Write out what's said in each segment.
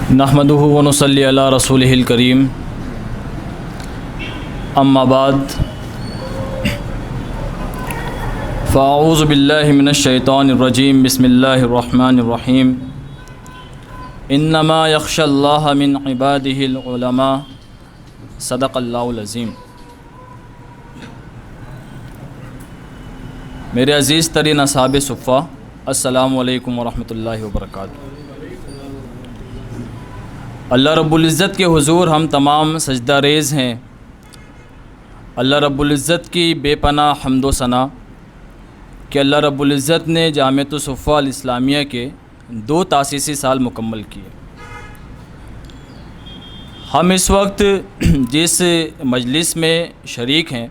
نحمدہ و نصلی علی رسولہ الکریم اما بعد فاعوذ باللہ من الشیطان الرجیم بسم اللہ الرحمن الرحیم انما یخشی اللہ من عبادہ العلماء صدق اللہ العظیم۔ میرے عزیز ترین اصحاب صفہ، السلام علیکم ورحمۃ اللہ وبرکاتہ۔ اللہ رب العزت کے حضور ہم تمام سجدہ ریز ہیں۔ اللہ رب العزت کی بے پناہ حمد و ثنا کہ اللہ رب العزت نے جامعۃ الصفہ الاسلامیہ کے 2 تاسیسی سال مکمل کیے۔ ہم اس وقت جس مجلس میں شریک ہیں،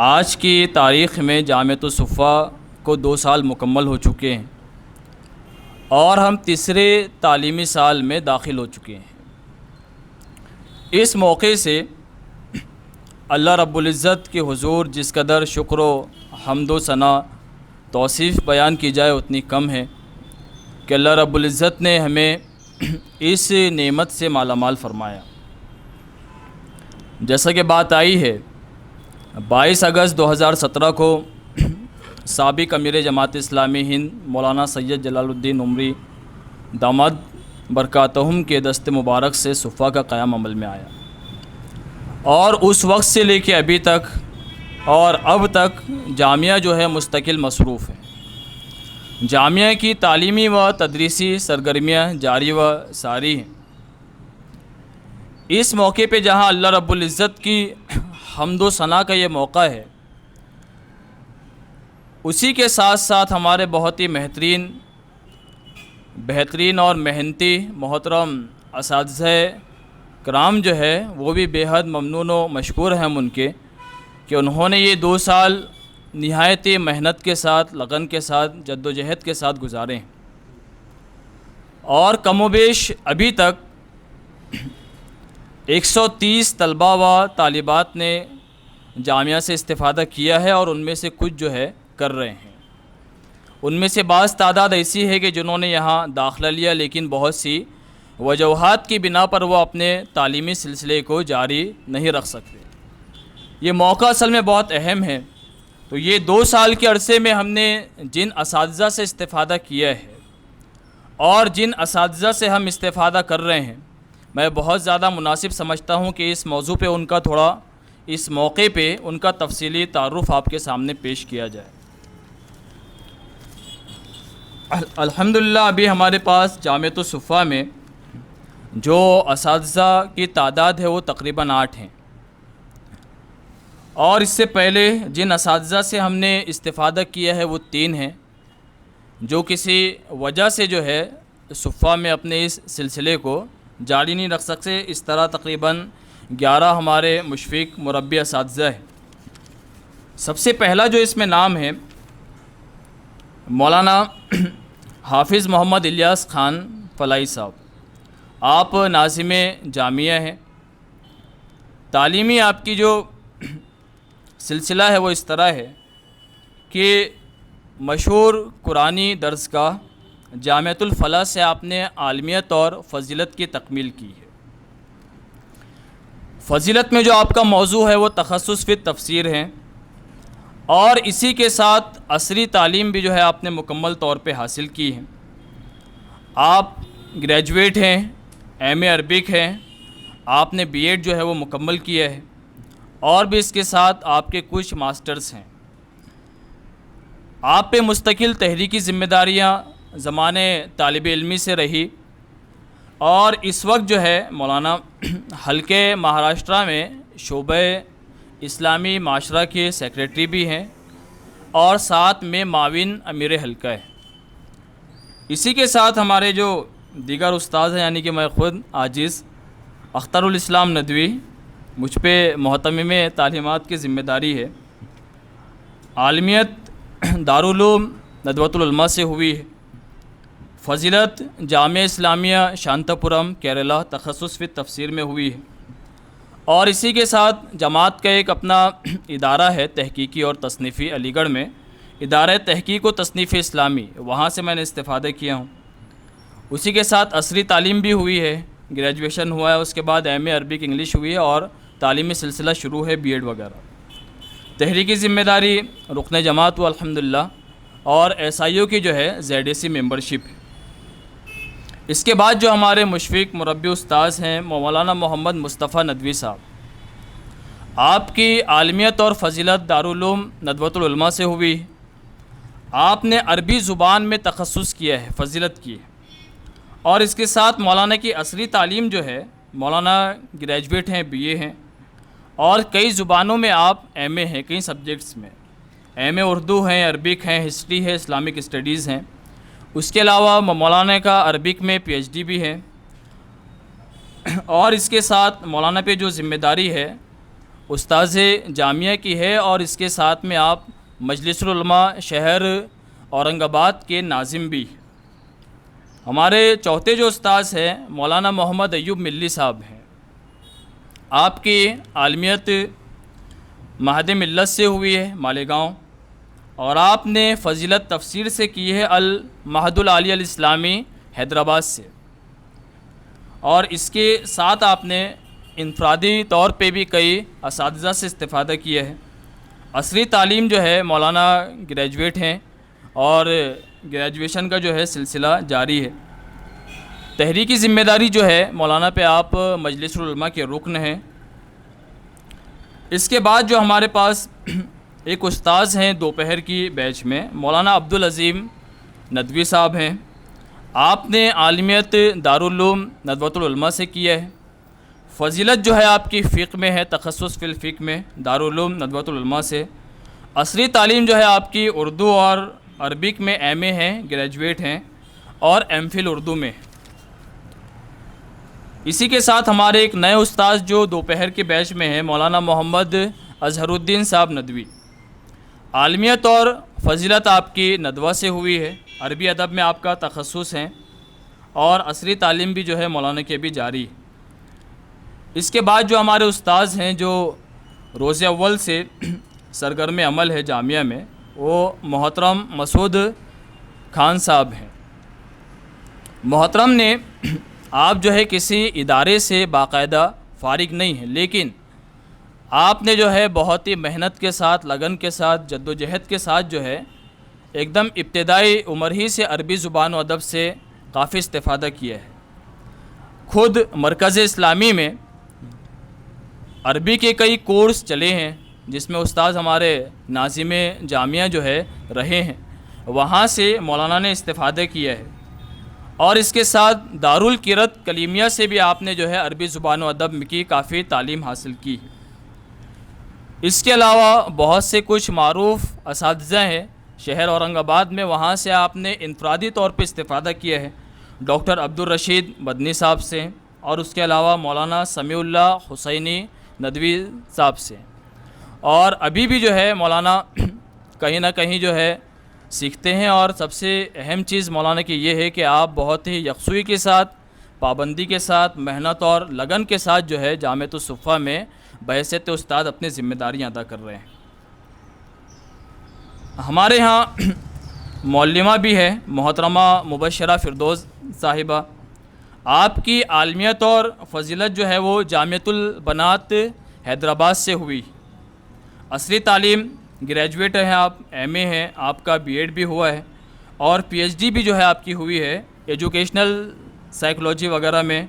آج کی تاریخ میں جامعۃ الصفہ کو 2 سال مکمل ہو چکے ہیں اور ہم تیسرے تعلیمی سال میں داخل ہو چکے ہیں۔ اس موقع سے اللہ رب العزت کے حضور جس قدر شکر و حمد و ثنا توصیف بیان کی جائے اتنی کم ہے کہ اللہ رب العزت نے ہمیں اس نعمت سے مالا مال فرمایا۔ جیسا کہ بات آئی ہے، 22 اگست 2017 کو سابق امیر جماعت اسلامی ہند مولانا سید جلال الدین عمری داماد برکاتہم کے دست مبارک سے صفہ کا قیام عمل میں آیا، اور اس وقت سے لے کے ابھی تک اور اب تک جامعہ جو ہے مستقل مصروف ہے۔ جامعہ کی تعلیمی و تدریسی سرگرمیاں جاری و ساری ہیں۔ اس موقع پہ جہاں اللہ رب العزت کی حمد و ثنا کا یہ موقع ہے، اسی کے ساتھ ساتھ ہمارے بہت ہی بہترین اور محنتی محترم اساتذہ کرام جو ہے وہ بھی بے حد ممنون و مشکور ہیں ہم ان کے کہ انہوں نے یہ 2 سال نہایت محنت کے ساتھ، لگن کے ساتھ، جد و جہد کے ساتھ گزارے ہیں، اور کم و بیش ابھی تک 130 طلباء و طالبات نے جامعہ سے استفادہ کیا ہے، اور ان میں سے کچھ جو ہے کر رہے ہیں۔ ان میں سے بعض تعداد ایسی ہے کہ جنہوں نے یہاں داخلہ لیا، لیکن بہت سی وجوہات کی بنا پر وہ اپنے تعلیمی سلسلے کو جاری نہیں رکھ سکتے۔ یہ موقع اصل میں بہت اہم ہے۔ تو یہ 2 سال کے عرصے میں ہم نے جن اساتذہ سے استفادہ کیا ہے اور جن اساتذہ سے ہم استفادہ کر رہے ہیں، میں بہت زیادہ مناسب سمجھتا ہوں کہ اس موضوع پہ ان کا تھوڑا اس موقع پہ ان کا تفصیلی تعارف آپ کے سامنے پیش کیا جائے۔ الحمدللہ ابھی ہمارے پاس جامعۃ الصفہ میں جو اساتذہ کی تعداد ہے وہ تقریباً 8 ہیں، اور اس سے پہلے جن اساتذہ سے ہم نے استفادہ کیا ہے وہ 3 ہیں، جو کسی وجہ سے جو ہے صفہ میں اپنے اس سلسلے کو جاری نہیں رکھ سکتے۔ اس طرح تقریباً 11 ہمارے مشفق مربی اساتذہ ہیں۔ سب سے پہلا جو اس میں نام ہے مولانا حافظ محمد الیاس خان فلاحی صاحب۔ آپ ناظم جامعہ ہیں۔ تعلیمی آپ کی جو سلسلہ ہے وہ اس طرح ہے کہ مشہور قرآنی درسگاہ جامعۃ الفلاح سے آپ نے عالمیت اور فضیلت کی تکمیل کی ہے۔ فضیلت میں جو آپ کا موضوع ہے وہ تخصص فی تفسیر ہے، اور اسی کے ساتھ عصری تعلیم بھی جو ہے آپ نے مکمل طور پہ حاصل کی ہے۔ آپ گریجویٹ ہیں، ایم اے عربک ہیں، آپ نے بی ایڈ جو ہے وہ مکمل کیا ہے، اور بھی اس کے ساتھ آپ کے کچھ ماسٹرز ہیں۔ آپ پہ مستقل تحریکی ذمہ داریاں زمانے طالب علمی سے رہی، اور اس وقت جو ہے مولانا حلقے مہاراشٹرا میں شعبہ اسلامی معاشرہ کے سیکریٹری بھی ہیں، اور ساتھ میں معاون امیر حلقہ ہے۔ اسی کے ساتھ ہمارے جو دیگر استاد ہیں، یعنی کہ میں خود عاجز اختر الاسلام ندوی، مجھ پہ محتمم تعلیمات کی ذمہ داری ہے۔ عالمیت دارالعلوم ندوۃ العلماء سے ہوئی ہے۔ فضیلت جامعہ اسلامیہ شانتاپورم کیرلا تخصص فی تفسیر میں ہوئی ہے، اور اسی کے ساتھ جماعت کا ایک اپنا ادارہ ہے تحقیقی اور تصنیفی، علی گڑھ میں ادارہ تحقیق و تصنیف اسلامی، وہاں سے میں نے استفادہ کیا ہوں۔ اسی کے ساتھ عصری تعلیم بھی ہوئی ہے، گریجویشن ہوا ہے، اس کے بعد ایم اے عربک انگلش ہوئی ہے اور تعلیمی سلسلہ شروع ہے بی ایڈ وغیرہ۔ تحریکی ذمہ داری رکن جماعت ہوا الحمدللہ، اور ایس آئی او کی جو ہے زیڈ اے سی ممبرشپ ہے۔ اس کے بعد جو ہمارے مشفق مربی استاذ ہیں مولانا محمد مصطفیٰ ندوی صاحب، آپ کی عالمیت اور فضیلت دارالعلوم ندوۃ العلماء سے ہوئی۔ آپ نے عربی زبان میں تخصص کیا ہے، فضیلت کی ہے، اور اس کے ساتھ مولانا کی عصری تعلیم جو ہے، مولانا گریجویٹ ہیں، بی اے ہیں، اور کئی زبانوں میں آپ ایم اے ہیں، کئی سبجیکٹس میں ایم اے اردو ہیں، عربک ہیں، ہسٹری ہے، اسلامک اسٹڈیز ہیں۔ اس کے علاوہ مولانا کا عربک میں پی ایچ ڈی بھی ہے، اور اس کے ساتھ مولانا پہ جو ذمہ داری ہے استاذ جامعہ کی ہے، اور اس کے ساتھ میں آپ مجلس العلماء شہر اورنگ آباد کے ناظم بھی۔ ہمارے چوتھے جو استاذ ہیں مولانا محمد ایوب ملی صاحب ہیں، آپ کی عالمیت مہد ملت سے ہوئی ہے مالیگاؤں، اور آپ نے فضیلت تفسیر سے کی ہے المہد العالی الاسلامی حیدرآباد سے، اور اس کے ساتھ آپ نے انفرادی طور پہ بھی کئی اساتذہ سے استفادہ کیا ہے۔ عصری تعلیم جو ہے مولانا گریجویٹ ہیں، اور گریجویشن کا جو ہے سلسلہ جاری ہے۔ تحریکی ذمہ داری جو ہے مولانا پہ آپ مجلس العلماء کے رکن ہیں۔ اس کے بعد جو ہمارے پاس ایک استاذ ہیں دوپہر کی بیچ میں، مولانا عبدالعظیم ندوی صاحب ہیں۔ آپ نے عالمیت دارالعلوم ندوۃ العلماء سے کیا ہے۔ فضیلت جو ہے آپ کی فقہ میں ہے، تخصص فی الفقہ میں دارالعلوم ندوۃ العلماء سے۔ عصری تعلیم جو ہے آپ کی اردو اور عربک میں ایم اے ہیں، گریجویٹ ہیں، اور ایم فل اردو میں۔ اسی کے ساتھ ہمارے ایک نئے استاذ جو دوپہر کے بیچ میں ہیں مولانا محمد اظہر الدین صاحب ندوی۔ عالمیت اور فضیلت آپ کی ندوہ سے ہوئی ہے، عربی ادب میں آپ کا تخصص ہے، اور عصری تعلیم بھی جو ہے مولانا کے بھی جاری ہے۔ اس کے بعد جو ہمارے استاذ ہیں جو روز اول سے سرگرم عمل ہے جامعہ میں، وہ محترم مسعود خان صاحب ہیں۔ محترم نے آپ جو ہے کسی ادارے سے باقاعدہ فارغ نہیں ہیں، لیکن آپ نے جو ہے بہت ہی محنت کے ساتھ، لگن کے ساتھ، جد و جہد کے ساتھ جو ہے ایک دم ابتدائی عمر ہی سے عربی زبان و ادب سے کافی استفادہ کیا ہے۔ خود مرکز اسلامی میں عربی کے کئی کورس چلے ہیں، جس میں استاذ ہمارے ناظم جامعہ جو ہے رہے ہیں، وہاں سے مولانا نے استفادہ کیا ہے۔ اور اس کے ساتھ دارالقرۃ کلیمیہ سے بھی آپ نے جو ہے عربی زبان و ادب کی کافی تعلیم حاصل کی۔ اس کے علاوہ بہت سے کچھ معروف اساتذہ ہیں شہر اورنگ آباد میں، وہاں سے آپ نے انفرادی طور پہ استفادہ کیا ہے، ڈاکٹر عبدالرشید مدنی صاحب سے، اور اس کے علاوہ مولانا سمیع اللہ حسینی ندوی صاحب سے۔ اور ابھی بھی جو ہے مولانا کہیں نہ کہیں جو ہے سیکھتے ہیں، اور سب سے اہم چیز مولانا کی یہ ہے کہ آپ بہت ہی یکسوئی کے ساتھ، پابندی کے ساتھ، محنت اور لگن کے ساتھ جو ہے جامعۃ الصفہ میں بحیثیت استاد اپنی ذمہ داریاں ادا کر رہے ہیں۔ ہمارے ہاں معلمہ بھی ہے محترمہ مبشرہ فردوس صاحبہ۔ آپ کی عالمیت اور فضیلت جو ہے وہ جامعۃ البنات حیدرآباد سے ہوئی۔ عصری تعلیم گریجویٹ ہیں آپ، ایم اے ہیں، آپ کا بی ایڈ بھی ہوا ہے، اور پی ایچ ڈی بھی جو ہے آپ کی ہوئی ہے ایجوکیشنل سائیکلوجی وغیرہ میں۔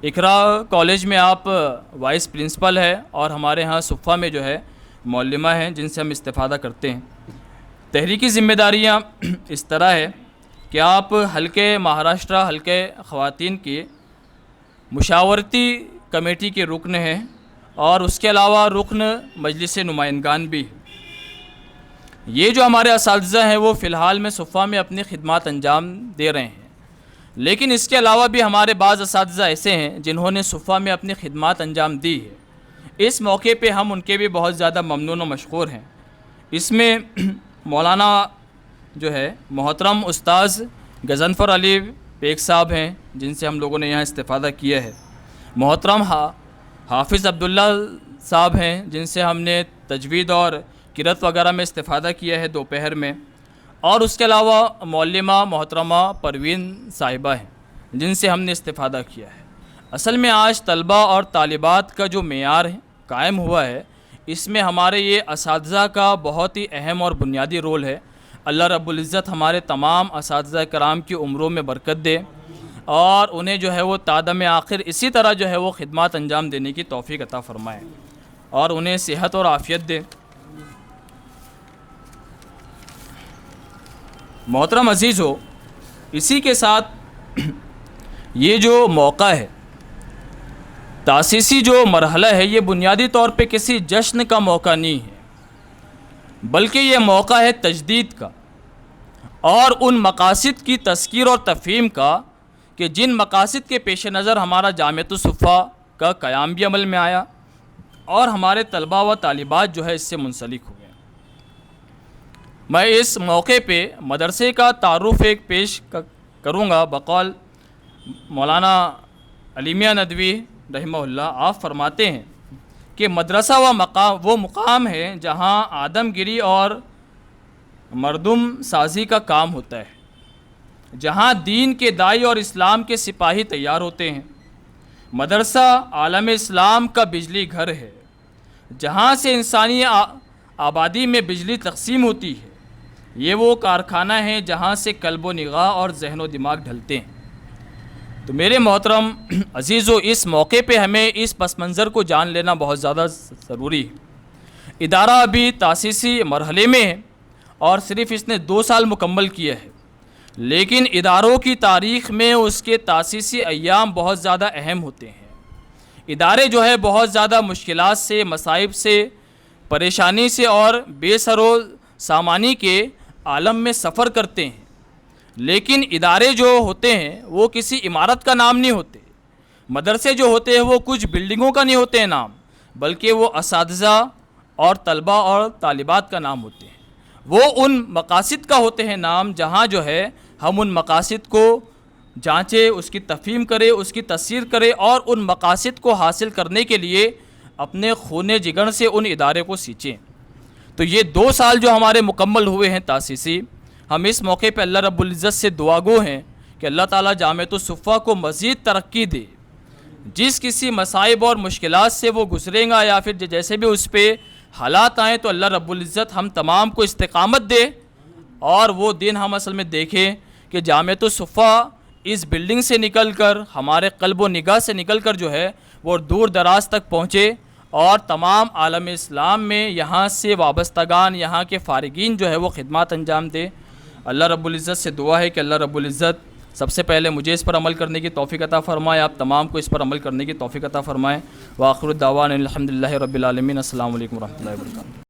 اقرا کالج میں آپ وائس پرنسپل ہے، اور ہمارے ہاں صفہ میں جو ہے معلمہ ہیں جن سے ہم استفادہ کرتے ہیں۔ تحریکی ذمہ داریاں اس طرح ہے کہ آپ حلقے مہاراشٹرا حلقے خواتین کی مشاورتی کمیٹی کے رکن ہیں، اور اس کے علاوہ رکن مجلس نمائندگان بھی۔ یہ جو ہمارے اساتذہ ہیں وہ فی الحال میں صفہ میں اپنی خدمات انجام دے رہے ہیں، لیکن اس کے علاوہ بھی ہمارے بعض اساتذہ ایسے ہیں جنہوں نے صفہ میں اپنی خدمات انجام دی ہے۔ اس موقع پہ ہم ان کے بھی بہت زیادہ ممنون و مشکور ہیں۔ اس میں مولانا جو ہے محترم استاذ غضنفر علی پیک صاحب ہیں، جن سے ہم لوگوں نے یہاں استفادہ کیا ہے۔ محترم حافظ عبداللہ صاحب ہیں، جن سے ہم نے تجوید اور قرأت وغیرہ میں استفادہ کیا ہے دوپہر میں، اور اس کے علاوہ معلمہ محترمہ پروین صاحبہ ہیں۔ جن سے ہم نے استفادہ کیا ہے۔ اصل میں آج طلباء اور طالبات کا جو معیار قائم ہوا ہے، اس میں ہمارے یہ اساتذہ کا بہت ہی اہم اور بنیادی رول ہے۔ اللہ رب العزت ہمارے تمام اساتذہ کرام کی عمروں میں برکت دے اور انہیں جو ہے وہ تا دم آخر اسی طرح جو ہے وہ خدمات انجام دینے کی توفیق عطا فرمائے اور انہیں صحت اور عافیت دے۔ محترم عزیز ہو، اسی کے ساتھ یہ جو موقع ہے، تاسیسی جو مرحلہ ہے، یہ بنیادی طور پہ کسی جشن کا موقع نہیں ہے، بلکہ یہ موقع ہے تجدید کا اور ان مقاصد کی تذکیر اور تفہیم کا کہ جن مقاصد کے پیش نظر ہمارا جامعۃ الصفا کا قیام بھی عمل میں آیا اور ہمارے طلباء و طالبات جو ہے اس سے منسلک ہو گئے۔ میں اس موقع پہ مدرسے کا تعارف ایک پیش کروں گا بقول مولانا علی میاں ندوی رحمہ اللہ۔ آپ فرماتے ہیں کہ مدرسہ وہ مقام ہے جہاں آدم گیری اور مردم سازی کا کام ہوتا ہے، جہاں دین کے داعی اور اسلام کے سپاہی تیار ہوتے ہیں۔ مدرسہ عالم اسلام کا بجلی گھر ہے، جہاں سے انسانی آبادی میں بجلی تقسیم ہوتی ہے۔ یہ وہ کارخانہ ہے جہاں سے قلب و نگاہ اور ذہن و دماغ ڈھلتے ہیں۔ تو میرے محترم عزیزو، اس موقع پہ ہمیں اس پس منظر کو جان لینا بہت زیادہ ضروری ہے۔ ادارہ ابھی تاسیسی مرحلے میں ہے اور صرف اس نے 2 سال مکمل کیا ہے، لیکن اداروں کی تاریخ میں اس کے تاسیسی ایام بہت زیادہ اہم ہوتے ہیں۔ ادارے جو ہے بہت زیادہ مشکلات سے، مصائب سے، پریشانی سے اور بے سر و سامانی کے عالم میں سفر کرتے ہیں، لیکن ادارے جو ہوتے ہیں وہ کسی عمارت کا نام نہیں ہوتے۔ مدرسے جو ہوتے ہیں وہ کچھ بلڈنگوں کا نہیں ہوتے ہیں نام، بلکہ وہ اساتذہ اور طلباء اور طالبات کا نام ہوتے ہیں۔ وہ ان مقاصد کا ہوتے ہیں نام جہاں جو ہے ہم ان مقاصد کو جانچے، اس کی تفہیم کرے، اس کی تصحیح کرے اور ان مقاصد کو حاصل کرنے کے لیے اپنے خون جگر سے ان ادارے کو سینچیں۔ تو یہ 2 سال جو ہمارے مکمل ہوئے ہیں تاسیسی، ہم اس موقع پہ اللہ رب العزت سے دعا گو ہیں کہ اللہ تعالیٰ جامعۃ الصفا کو مزید ترقی دے۔ جس کسی مصائب اور مشکلات سے وہ گزرے گا یا پھر جیسے بھی اس پہ حالات آئیں، تو اللہ رب العزت ہم تمام کو استقامت دے اور وہ دن ہم اصل میں دیکھیں کہ جامعۃ الصفا اس بلڈنگ سے نکل کر، ہمارے قلب و نگاہ سے نکل کر جو ہے وہ دور دراز تک پہنچے اور تمام عالم اسلام میں یہاں سے وابستگان، یہاں کے فارغین جو ہے وہ خدمات انجام دے۔ اللہ رب العزت سے دعا ہے کہ اللہ رب العزت سب سے پہلے مجھے اس پر عمل کرنے کی توفیق عطا فرمائے، آپ تمام کو اس پر عمل کرنے کی توفیق عطا فرمائے۔ وآخر الدعوانا الحمدللہ رب العالمین۔ السلام علیکم ورحمۃ اللہ وبرکاتہ۔